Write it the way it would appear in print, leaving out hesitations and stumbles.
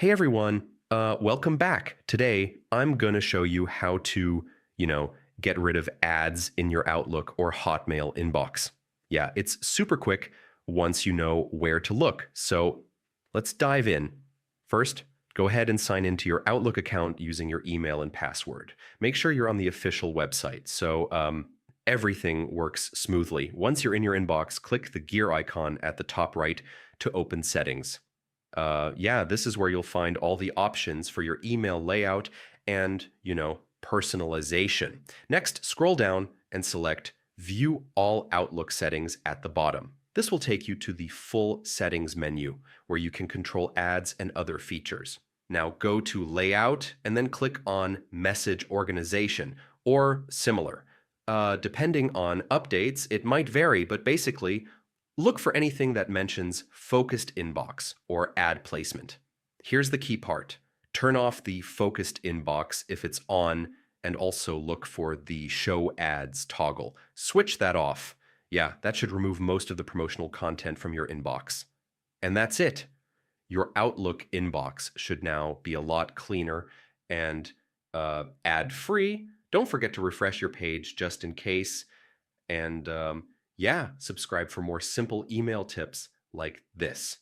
Hey everyone, welcome back. Today, I'm going to show you how to, get rid of ads in your Outlook or Hotmail inbox. Yeah, it's super quick once you know where to look. So let's dive in. First, go ahead and sign into your Outlook account using your email and password. Make sure you're on the official website so everything works smoothly. Once you're in your inbox, click the gear icon at the top right to open settings. Yeah, this is where you'll find all the options for your email layout and, personalization. Next, scroll down and select View All Outlook Settings at the bottom. This will take you to the full settings menu where you can control ads and other features. Now go to Layout and then click on Message Organization or similar. Depending on updates, it might vary, but basically, look for anything that mentions focused inbox or ad placement. Here's the key part. Turn off the focused inbox if it's on, and also look for the show ads toggle. Switch that off. Yeah, that should remove most of the promotional content from your inbox. And that's it. Your Outlook inbox should now be a lot cleaner and ad-free. Don't forget to refresh your page just in case. And yeah, subscribe for more simple email tips like this.